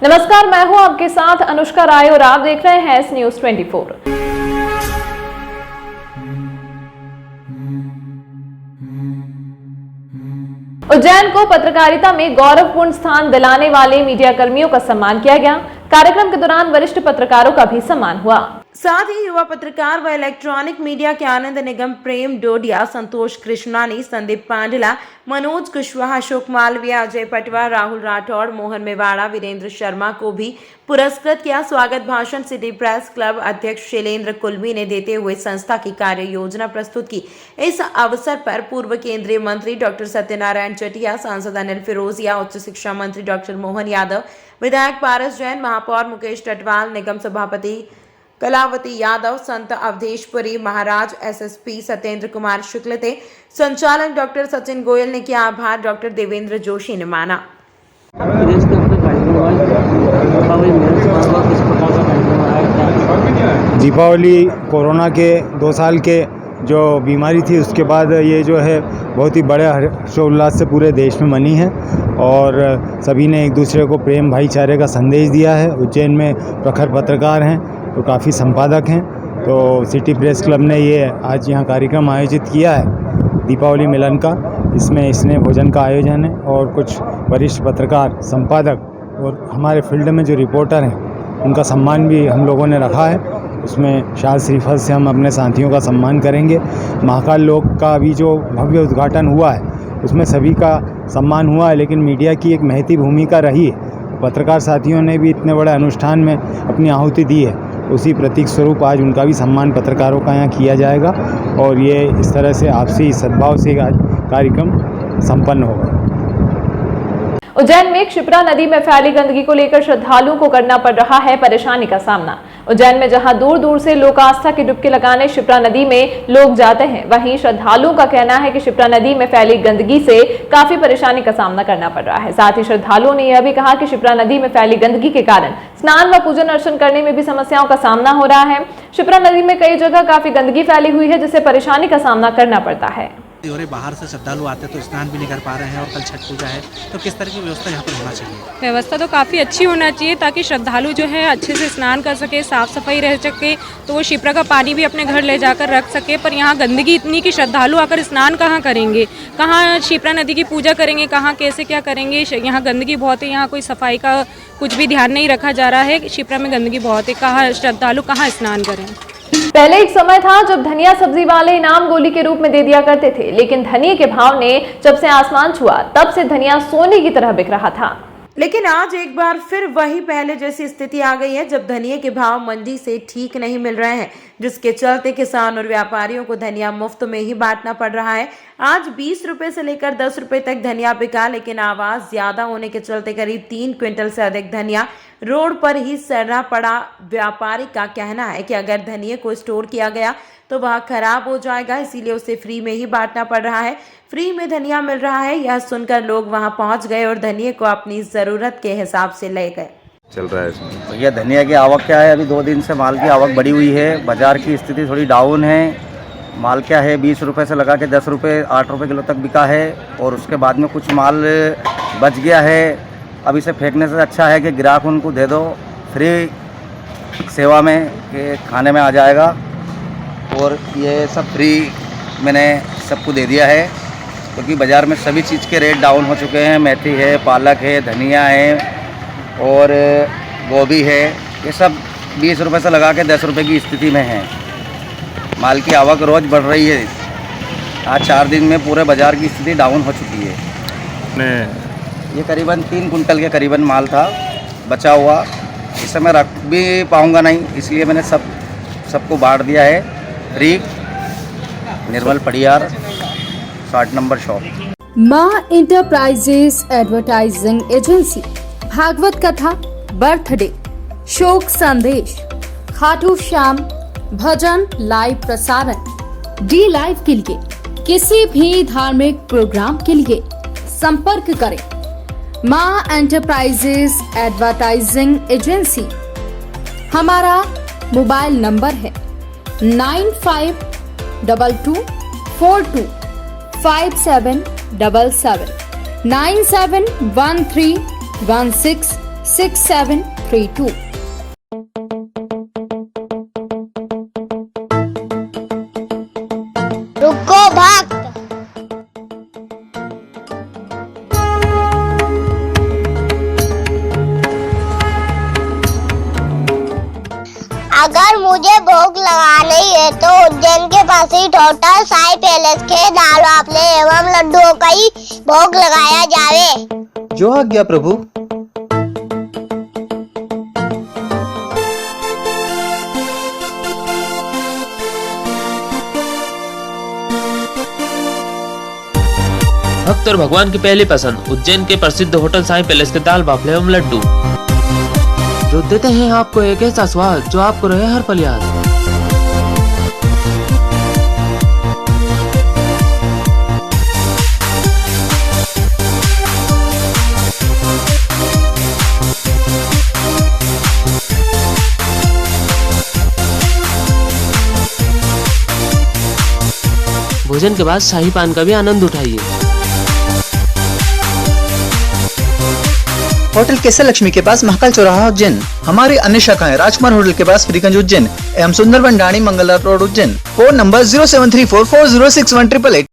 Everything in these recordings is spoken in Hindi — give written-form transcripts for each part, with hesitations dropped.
नमस्कार, मैं हूं आपके साथ अनुष्का राय और आप देख रहे हैं न्यूज 24। उज्जैन को पत्रकारिता में गौरवपूर्ण स्थान दिलाने वाले मीडिया कर्मियों का सम्मान किया गया। कार्यक्रम के दौरान वरिष्ठ पत्रकारों का भी सम्मान हुआ। साथ ही युवा पत्रकार व इलेक्ट्रॉनिक मीडिया के आनंद निगम, प्रेम डोडिया, संतोष कृष्णानी, संदीप पांडला, मनोज कुशवाहा, अशोक मालवीय, अजय पटवा, राहुल राठौड़, मोहन मेवाड़ा, वीरेंद्र शर्मा को भी पुरस्कृत किया। स्वागत भाषण सिटी प्रेस क्लब अध्यक्ष शैलेंद्र कुलवी ने देते हुए संस्था की कार्य योजना प्रस्तुत की। इस अवसर पर पूर्व केंद्रीय मंत्री डॉक्टर सत्यनारायण चटिया, सांसद अनिल फिरोजिया, उच्च शिक्षा मंत्री डॉक्टर मोहन यादव, विधायक पारस जैन, महापौर मुकेश टटवाल, निगम सभापति कलावती यादव, संत अवधेशपुरी महाराज, एसएसपी सत्येंद्र कुमार शुक्ल थे। संचालक डॉक्टर सचिन गोयल ने किया आभार, डॉक्टर देवेंद्र जोशी ने माना। दीपावली कोरोना के 2 साल के जो बीमारी थी उसके बाद ये जो है बहुत ही बड़े हर्षोल्लास से पूरे देश में मनी है और सभी ने एक दूसरे को प्रेम भाईचारे का संदेश दिया है। उज्जैन में प्रखर पत्रकार हैं तो काफ़ी संपादक हैं, तो सिटी प्रेस क्लब ने ये आज यहाँ कार्यक्रम आयोजित किया है दीपावली मिलन का। इसमें स्नेह भोजन का आयोजन है और कुछ वरिष्ठ पत्रकार, संपादक और हमारे फील्ड में जो रिपोर्टर हैं उनका सम्मान भी हम लोगों ने रखा है। उसमें शाद श्रीफल से हम अपने साथियों का सम्मान करेंगे। महाकाल लोक का भी जो भव्य उद्घाटन हुआ है उसमें सभी का सम्मान हुआ है, लेकिन मीडिया की एक महती भूमिका रही है। पत्रकार साथियों ने भी इतने बड़े अनुष्ठान में अपनी आहुति दी है, उसी प्रतीक स्वरूप आज उनका भी सम्मान पत्रकारों का यहाँ किया जाएगा और ये इस तरह से आपसी सद्भाव से आज कार्यक्रम संपन्न होगा। उज्जैन में क्षिप्रा नदी में फैली गंदगी को लेकर श्रद्धालुओं को करना पड़ रहा है परेशानी का सामना। उज्जैन में जहां दूर दूर से लोग आस्था की डुबकी लगाने क्षिप्रा नदी में लोग जाते हैं, वहीं श्रद्धालुओं का कहना है कि क्षिप्रा नदी में फैली गंदगी से काफी परेशानी का सामना करना पड़ रहा है। साथ ही श्रद्धालुओं ने यह भी कहा कि क्षिप्रा नदी में फैली गंदगी के कारण स्नान व पूजन अर्चन करने में भी समस्याओं का सामना हो रहा है। क्षिप्रा नदी में कई जगह काफी गंदगी फैली हुई है, जिससे परेशानी का सामना करना पड़ता है। और बाहर से श्रद्धालु आते तो स्नान भी नहीं कर पा रहे हैं और कल छठ पूजा है, तो किस तरह की व्यवस्था यहाँ पर होना चाहिए? व्यवस्था तो काफ़ी अच्छी होना चाहिए ताकि श्रद्धालु जो है अच्छे से स्नान कर सके, साफ सफाई रह सके, तो वो क्षिप्रा का पानी भी अपने घर ले जाकर रख सके। पर यहाँ गंदगी इतनी कि श्रद्धालु आकर स्नान कहाँ करेंगे, कहाँ क्षिप्रा नदी की पूजा करेंगे, कहाँ कैसे क्या करेंगे। यहाँ गंदगी बहुत है, यहाँ कोई सफाई का कुछ भी ध्यान नहीं रखा जा रहा है। क्षिप्रा में गंदगी बहुत है, कहाँ श्रद्धालु कहाँ स्नान करें। पहले एक समय था जब धनिया सब्जी वाले इनाम गोली के रूप में दे दिया करते थे, लेकिन धनिये के भाव ने जब से आसमान छुआ तब से धनिया सोने की तरह बिक रहा था। लेकिन आज एक बार फिर वही पहले जैसी स्थिति आ गई है, जब धनिये के भाव मंडी से ठीक नहीं मिल रहे हैं, जिसके चलते किसान और व्यापारियों को धनिया मुफ्त में ही बांटना पड़ रहा है। आज 20 रुपए से लेकर 10 रुपए तक धनिया बिका, लेकिन आवाज ज्यादा होने के चलते करीब 3 क्विंटल से अधिक धनिया रोड पर ही सड़ना पड़ा। व्यापारी का कहना है कि अगर धनिये को स्टोर किया गया तो वह खराब हो जाएगा, इसीलिए उसे फ्री में ही बांटना पड़ रहा है। फ्री में धनिया मिल रहा है, यह सुनकर लोग वहां पहुंच गए और धनिये को अपनी जरूरत के हिसाब से ले गए। चल रहा है इसमें भैया धनिया की आवक क्या है? अभी 2 दिन से माल की आवक बढ़ी हुई है, बाजार की स्थिति थोड़ी डाउन है। माल क्या है 20 रुपये से लगा के 10 रुपये 8 रुपये किलो तक बिका है और उसके बाद में कुछ माल बच गया है। अब इसे फेंकने से अच्छा है कि ग्राहक उनको दे दो फ्री सेवा में, कि खाने में आ जाएगा। और ये सब फ्री मैंने सबको दे दिया है, क्योंकि बाज़ार में सभी चीज़ के रेट डाउन हो चुके हैं। मेथी है, पालक है, धनिया है और गोभी है, ये सब 20 रुपये से लगा के 10 रुपये की स्थिति में है। माल की आवक रोज़ बढ़ रही है। आज 4 दिन में पूरे बाज़ार की स्थिति डाउन हो चुकी है। ये करीबन 3 कुंटल के करीबन माल था बचा हुआ, इसे मैं रख भी पाऊँगा नहीं, इसलिए मैंने सबको बांट दिया है फ्री। निर्मल पड़ियार 60 नंबर शॉप। माँ इंटरप्राइजेस एडवर्टाइजिंग एजेंसी, भागवत कथा, बर्थडे, शोक संदेश, खाटू श्याम भजन लाइव प्रसारण, डी लाइव के लिए किसी भी धार्मिक प्रोग्राम के लिए संपर्क करें माँ एंटरप्राइजेस एडवर्टाइजिंग एजेंसी। हमारा मोबाइल नंबर है 9522425777 971316 6732। रुको भक्त। अगर मुझे भोग लगाना ही है तो उज्जैन के पास ही होटल साई पैलेस के दाल बाफले एवं लड्डुओं का ही भोग लगाया जावे। जो आज्ञा प्रभु। भक्त और भगवान की पहली पसंद उज्जैन के प्रसिद्ध होटल साई पैलेस के दाल बाफले एवं लड्डू, जो देते हैं आपको एक ऐसा स्वाद जो आपको रहे हर पल याद। भोजन के बाद शाही पान का भी आनंद उठाइए। होटल केसर लक्ष्मी के पास महाकाल चौराहा उज्जैन। हमारी अन्य शाखाएं राजकुमार होटल के पास फ्रीगंज उज्जैन एवं सुंदरबन डाणी Mangala road Ujjain. Phone number 07344061888।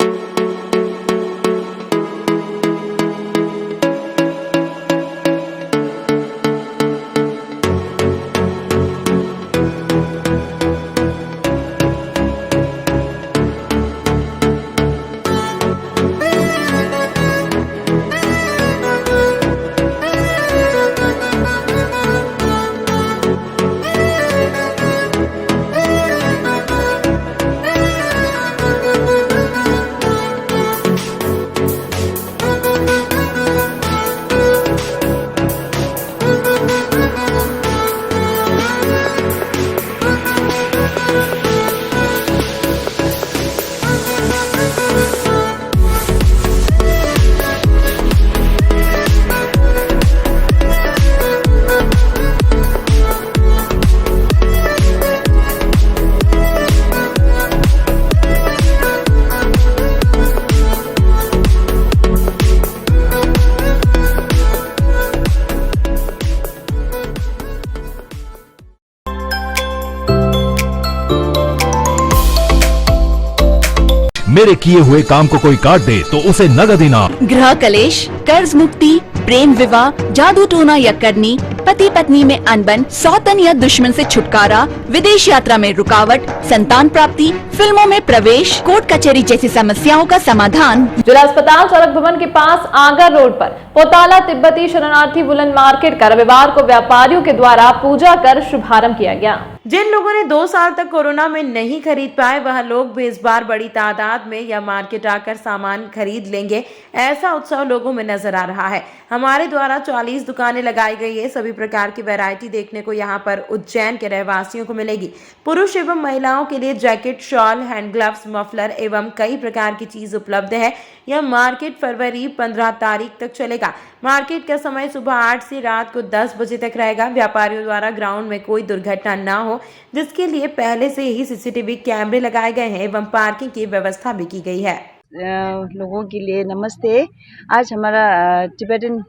मेरे किए हुए काम को कोई काट दे तो उसे नगद इनाम। गृह कलेश, कर्ज मुक्ति, प्रेम विवाह, जादू टोना या करनी, पति पत्नी में अनबन, सौतन या दुश्मन से छुटकारा, विदेश यात्रा में रुकावट, संतान प्राप्ति, फिल्मों में प्रवेश, कोर्ट कचहरी जैसी समस्याओं का समाधान। जिला अस्पताल सड़क भवन के पास आगर रोड पर पोताला तिब्बती शरणार्थी वुलन मार्केट का रविवार को व्यापारियों के द्वारा पूजा कर शुभारंभ किया गया। जिन लोगों ने 2 साल तक कोरोना में नहीं खरीद पाए वह लोग भी इस बार बड़ी तादाद में यह मार्केट आकर सामान खरीद लेंगे, ऐसा उत्साह लोगों में नजर आ रहा है। हमारे द्वारा 40 दुकानें लगाई गई है। सभी प्रकार की वैरायटी देखने को यहाँ पर उज्जैन के रहवासियों को मिलेगी। पुरुष एवं महिलाओं के लिए jacket, shawl, hand gloves, muffler एवं कई प्रकार की चीज उपलब्ध है। यह मार्केट फरवरी 15 तारीख तक चलेगा। मार्केट का समय सुबह 8 से रात को 10 बजे तक रहेगा। व्यापारियों द्वारा ग्राउंड में कोई दुर्घटना न हो, जिसके लिए पहले से ही सीसीटीवी कैमरे लगाए गए हैं एवं पार्किंग की व्यवस्था भी की गई है। लोगों के लिए नमस्ते। आज हमारा तिब्बतन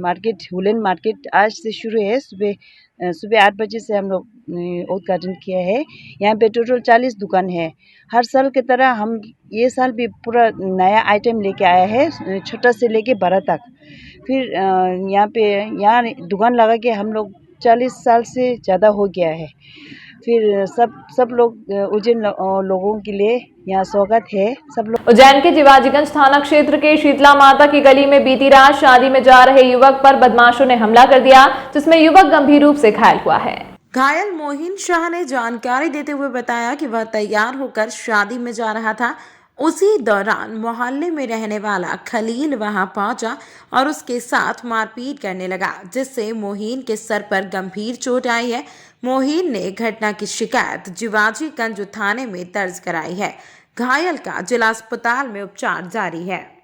मार्केट, वुलन मार्केट आज से शुरू है। सुबह 8 बजे से हम लोग उद्घाटन किया है। यहाँ पे टोटल 40 दुकान है। हर साल की तरह हम ये साल भी पूरा नया आइटम लेके आया है, छोटा से लेके बड़ा तक। फिर यहाँ दुकान लगा के हम लोग 40 साल से ज़्यादा हो गया है। फिर सब लोग उज्जैन लोगों के लिए यहाँ स्वागत है। सब लोग उज्जैन के जिवाजीगंज थाना क्षेत्र के शीतला माता की गली में बीती रात शादी में जा रहे युवक पर बदमाशों ने हमला कर दिया, जिसमें युवक गंभीर रूप से घायल हुआ है। घायल मोहिन शाह ने जानकारी देते हुए बताया कि वह तैयार होकर शादी में जा रहा था। उसी दौरान मोहल्ले में रहने वाला खलील वहां पहुंचा और उसके साथ मारपीट करने लगा, जिससे मोहिन के सर पर गंभीर चोट आई है। मोहिन ने घटना की शिकायत जिवाजीगंज थाने में दर्ज कराई है। घायल का जिला अस्पताल में उपचार जारी है।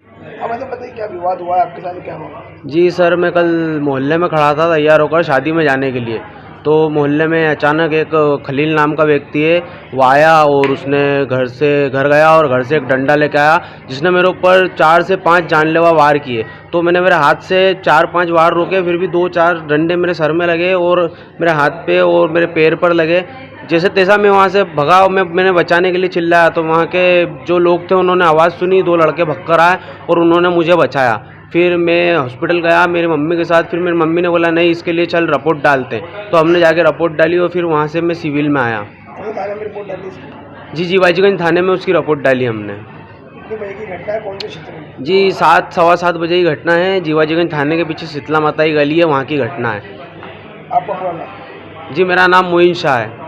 बताइए क्या विवाद हुआ आपके साथ, क्या हुआ? जी सर, मैं कल मोहल्ले में खड़ा था तैयार होकर शादी में जाने के लिए, तो मोहल्ले में अचानक एक खलील नाम का व्यक्ति है वो आया और उसने घर गया और घर से एक डंडा लेके आया जिसने मेरे ऊपर 4 से 5 जानलेवा वार किए। तो मैंने मेरे हाथ से 4-5 वार रोके, फिर भी 2-4 डंडे मेरे सर में लगे और मेरे हाथ पे और मेरे पैर पर लगे। जैसे तैसा मैं वहाँ से भगा, मैंने बचाने के लिए चिल्लाया तो वहाँ के जो लोग थे उन्होंने आवाज़ सुनी, 2 लड़के भग कर आए और उन्होंने मुझे बचाया। फिर मैं हॉस्पिटल गया मेरी मम्मी के साथ। फिर मेरी मम्मी ने बोला नहीं इसके लिए चल रिपोर्ट डालते हैं, तो हमने जाके रिपोर्ट डाली और फिर वहाँ से मैं सिविल में आया। जी जीवाजीगंज थाने में उसकी रिपोर्ट डाली हमने। जी 7-7:15 बजे की घटना है, जीवाजीगंज थाने के पीछे शीतला माता की गली है, वहाँ की घटना है। जी मेरा नाम मोइन शाह है।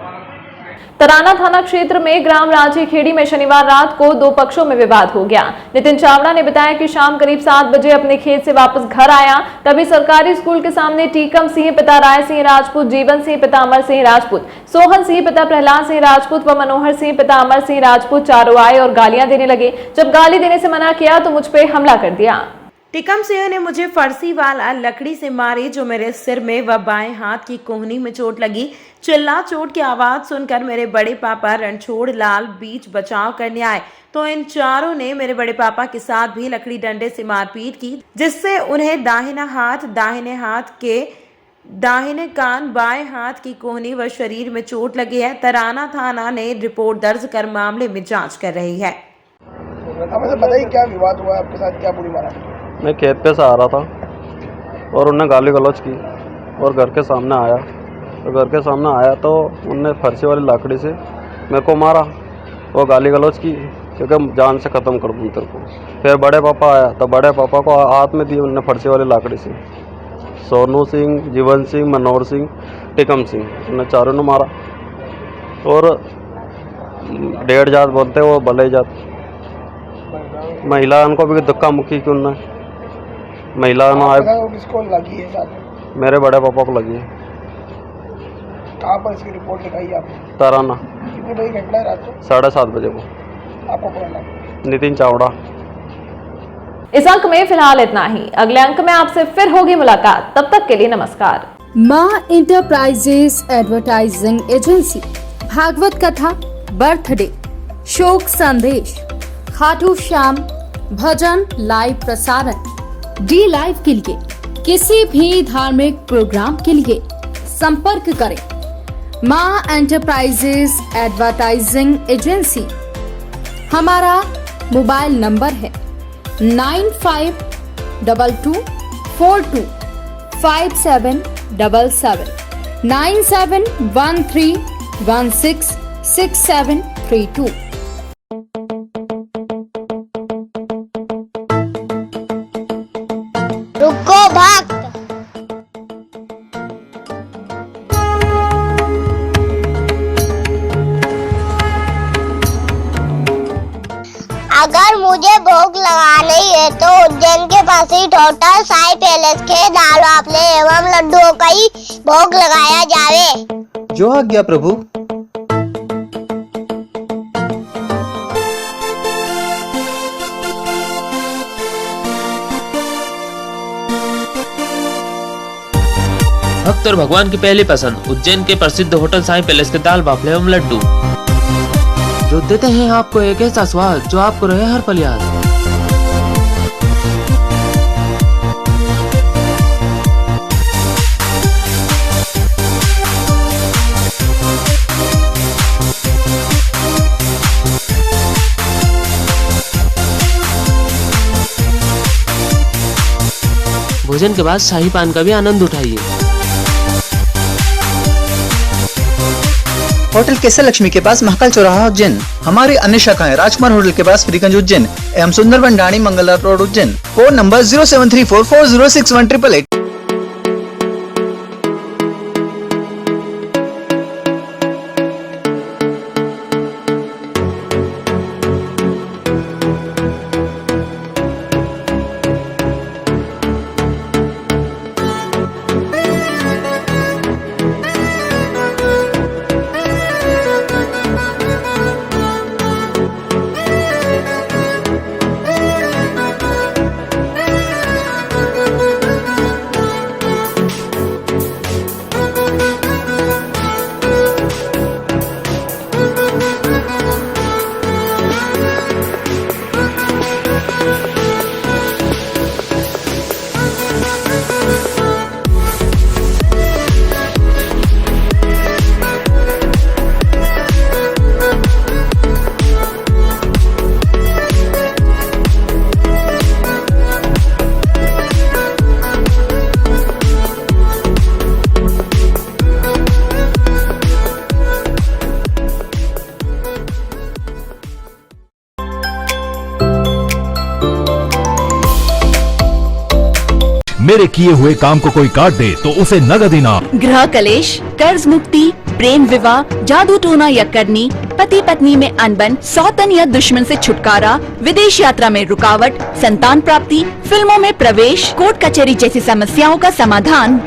तराना थाना क्षेत्र में ग्राम रांची खेड़ी में शनिवार रात को 2 पक्षों में विवाद हो गया। नितिन चावड़ा ने बताया कि शाम करीब 7 बजे अपने खेत से वापस घर आया, तभी सरकारी स्कूल के सामने टीकम सिंह पिता राय सिंह राजपूत, जीवन सिंह पिता अमर सिंह राजपूत, सोहन सिंह पिता प्रहलाद सिंह राजपूत व मनोहर सिंह पिता अमर सिंह राजपूत चारों आए और गालियां देने लगे। जब गाली देने से मना किया तो मुझ पर हमला कर दिया। टिकम सिंह ने मुझे फरसी वाला लकड़ी से मारी, जो मेरे सिर में व बाएं हाथ की कोहनी में चोट लगी। चिल्ला चोट की आवाज सुनकर मेरे बड़े पापा रणछोड़ लाल बीच बचाव करने आए तो इन चारों ने मेरे बड़े पापा के साथ भी लकड़ी डंडे से मारपीट की, जिससे उन्हें दाहिना हाथ, दाहिने हाथ के दाहिने कान, बाएं हाथ की कोहनी व शरीर में चोट लगी है। तराना थाना ने रिपोर्ट दर्ज कर मामले में जांच कर रही है। बताइए क्या विवाद हुआ आपके साथ, क्या बुरी मारा? मैं खेत पे से आ रहा था और उन्होंने गाली गलौज की और घर के सामने आया। तो घर के सामने आया तो उनने फरसी वाली लाकड़ी से मेरे को मारा और गाली गलौज की क्योंकि जान से ख़त्म कर दूँ तेरे को। फिर बड़े पापा आया तो बड़े पापा को हाथ में दी उनने फरसी वाली लाकड़ी से। सोनू सिंह, जीवन सिंह, मनोहर सिंह, टिकम सिंह, उन्हें चारों ने मारा। और 1.5 जात बोलते वो भले जात महिला को भी धक्का मुक्की की उनने। महिला किसको लगी है साथ में? मेरे बड़े पापा को लगी है। कहाँ पर इसकी रिपोर्ट लिखाई आपने? तराना। कितनी बड़ी घटना है रात को? 7:30 बजे को। आपको कौन लगा? नितिन चावड़ा। इस अंक में फिलहाल इतना ही। अगले अंक में आपसे फिर होगी मुलाकात, तब तक के लिए नमस्कार। माँ इंटरप्राइजेस एडवर्टाइजिंग एजेंसी, भागवत कथा, बर्थडे, शोक संदेश, खाटू श्याम, भजन लाइव प्रसारण, डी लाइव के लिए किसी भी धार्मिक प्रोग्राम के लिए संपर्क करें माँ एंटरप्राइजेस एडवर्टाइजिंग एजेंसी। हमारा मोबाइल नंबर है 9522425777 9713166732। रुको भक्त, अगर मुझे भोग लगानी है तो उज्जैन के पास ही होटल साई पैलेस के दाल बाफले एवं लड्डुओं का ही भोग लगाया जावे। जो आज्ञा प्रभु। भक्त और भगवान की पहली पसंद उज्जैन के प्रसिद्ध होटल साई पैलेस के दाल बाफले एवं लड्डू, जो देते हैं आपको एक ऐसा स्वाद जो आपको रहे हर पल याद। भोजन के बाद शाही पान का भी आनंद उठाइए। होटल केसर लक्ष्मी के पास महाकाल चौराहा उज्जैन। हमारी अन्य शाखाएं राजकुमार होटल के पास फ्रीगंज उज्जैन एवं सुंदरबन डाणी Mangala road Ujjain. Phone number 07344061888। मेरे किए हुए काम को कोई काट दे तो उसे नगद इनाम। गृह कलेश, कर्ज मुक्ति, प्रेम विवाह, जादू टोना या करनी, पति पत्नी में अनबन, सौतन या दुश्मन से छुटकारा, विदेश यात्रा में रुकावट, संतान प्राप्ति, फिल्मों में प्रवेश, कोर्ट कचहरी जैसी समस्याओं का समाधान